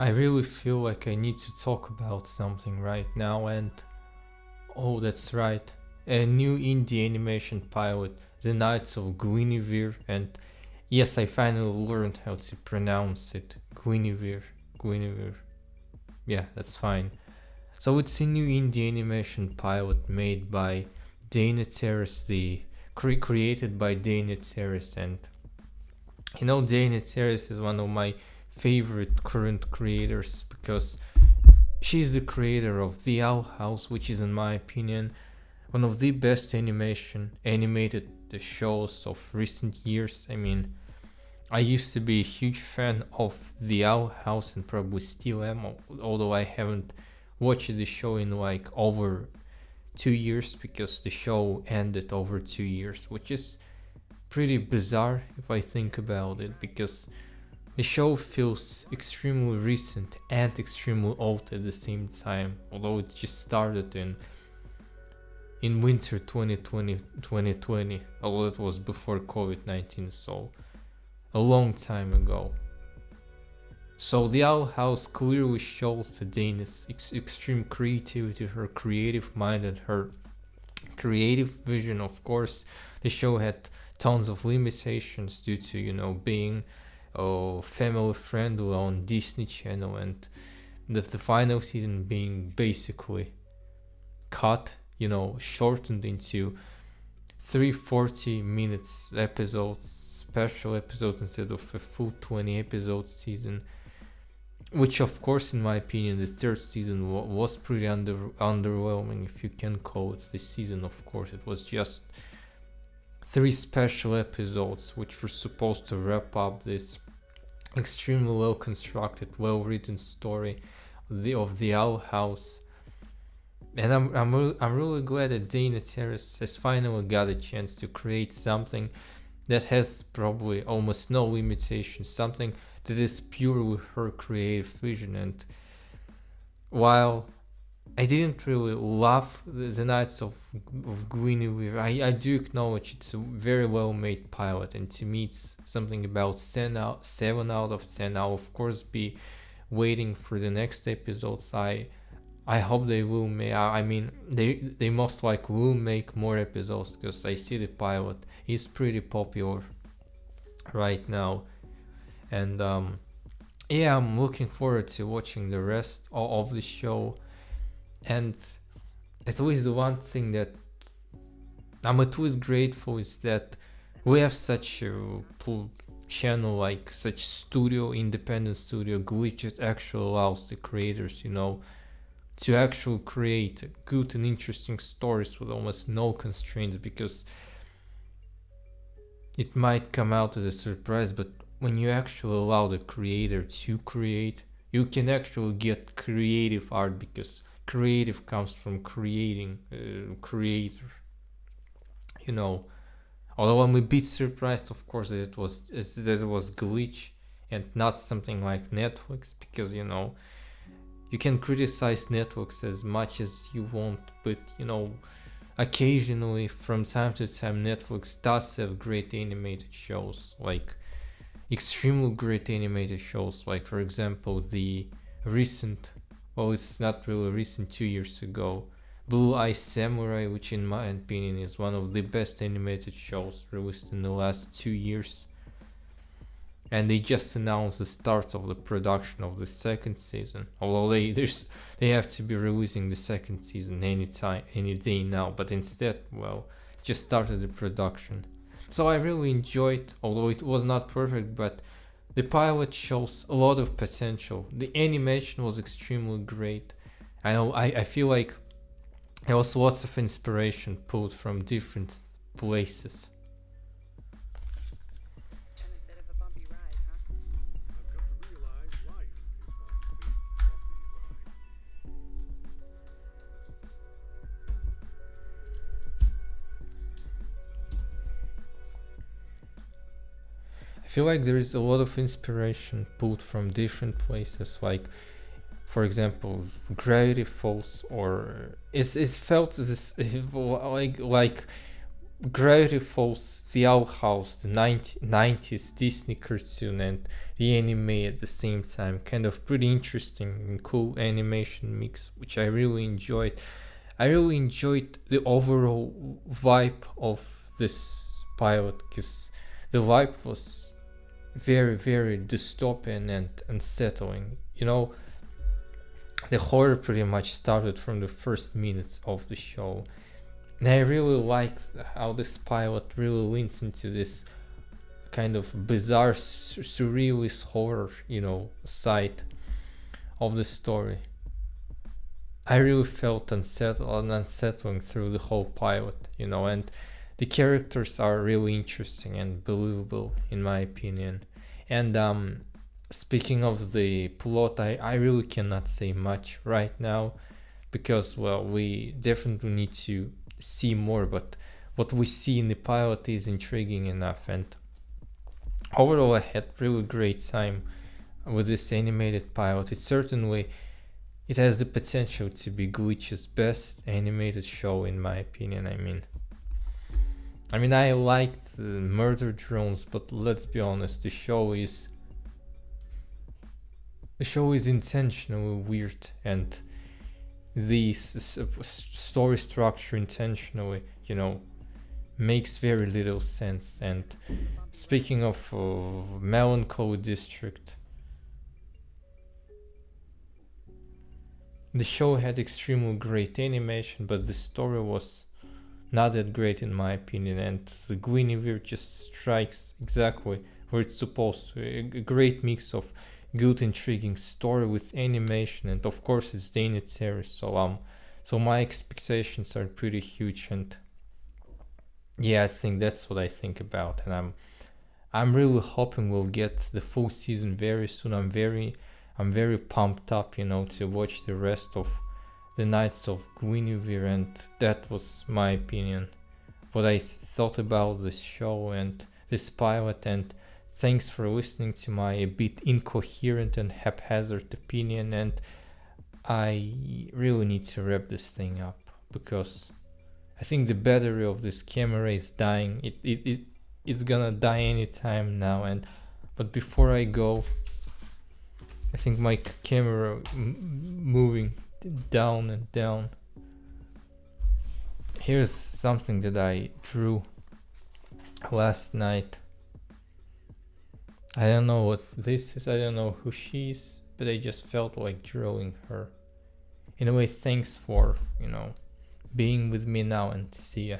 I really feel like I need to talk about something right now, and oh, that's right. A new indie animation pilot, The Knights of Guinevere, and yes, I finally learned how to pronounce it. Guinevere. Guinevere. Yeah, that's fine. So it's a new indie animation pilot made by Dana Terrace, created by Dana Terrace, and Dana Terrace is one of my favorite current creators because she's the creator of The Owl House, which is, in my opinion, one of the best animated shows of recent years. I mean, I used to be a huge fan of The Owl House and probably still am, although I haven't watched the show in like over 2 years because the show ended over 2 years, which is pretty bizarre if I think about it because the show feels extremely recent and extremely old at the same time, although it just started in winter 2020, although it was before COVID-19, so a long time ago. So the Owl House clearly shows Dana's extreme creativity, her creative mind, and her creative vision. Of course, the show had tons of limitations due to being family friendly on Disney Channel, and the final season being basically cut, shortened into 340 minutes episodes, special episodes, instead of a full 20 episode season, which of course, in my opinion, the third season was pretty underwhelming, if you can call it the season. Of course, it was just three special episodes which were supposed to wrap up this extremely well constructed, well written story of the Owl House. And I'm really glad that Dana Terrace has finally got a chance to create something that has probably almost no limitations, something that is purely her creative vision. And while I didn't really love the Knights of Guinevere, I do acknowledge it's a very well made pilot, and to me it's something about 7 out of 10. I'll of course be waiting for the next episodes. I hope they will make. I mean, they most likely will make more episodes because I see the pilot is pretty popular right now, and yeah, I'm looking forward to watching the rest of the show. And at least the one thing that I'm at least grateful is that we have such a channel, like such independent studio, Glitch, that actually allows the creators, to actually create good and interesting stories with almost no constraints, because it might come out as a surprise, but when you actually allow the creator to create, you can actually get creative art, because creative comes from creating, creator, although I'm a bit surprised, of course, that it was Glitch and not something like Netflix, because you can criticize Netflix as much as you want, but occasionally, from time to time, Netflix does have great animated shows, like extremely great animated shows, like for example the recent, well, it's not really recent, 2 years ago, Blue Eye Samurai, which in my opinion is one of the best animated shows released in the last 2 years. And they just announced the start of the production of the second season. Although they have to be releasing the second season any day now, but instead, well, just started the production. So I really enjoyed, although it was not perfect, but the pilot shows a lot of potential. The animation was extremely great. I feel like there was lots of inspiration pulled from different places. I feel like there is a lot of inspiration pulled from different places, like for example Gravity Falls, or it felt this like Gravity Falls, The Owl House, the 90s Disney cartoon, and the anime at the same time. Kind of pretty interesting and cool animation mix, which I really enjoyed. I really enjoyed the overall vibe of this pilot, because the vibe was very, very dystopian and unsettling. The horror pretty much started from the first minutes of the show. And I really liked how this pilot really leans into this kind of bizarre, surrealist horror, side of the story. I really felt unsettling through the whole pilot, and the characters are really interesting and believable, in my opinion. And speaking of the plot, I really cannot say much right now, because, well, we definitely need to see more, but what we see in the pilot is intriguing enough. And overall, I had really great time with this animated pilot. It has the potential to be Glitch's best animated show, in my opinion. I liked the Murder Drones, but let's be honest, the show is intentionally weird, and the story structure intentionally, makes very little sense. And speaking of Melancholy District, the show had extremely great animation, but the story was not that great, in my opinion. And the Guinevere just strikes exactly where it's supposed to. A great mix of good, intriguing story with animation, and of course it's Dana Terrace. So my expectations are pretty huge, and yeah, I think that's what I think about. And I'm really hoping we'll get the full season very soon. I'm very pumped up, to watch the rest of the Nights of Guinevere. And that was my opinion, what I thought about this show and this pilot. And thanks for listening to my a bit incoherent and haphazard opinion. And I really need to wrap this thing up, because I think the battery of this camera is dying. It's gonna die anytime now. But before I go, I think my camera moving down and down. Here's something that I drew last night. I don't know what this is, I don't know who she is, but I just felt like drawing her. Anyway, thanks for, being with me now, and see ya.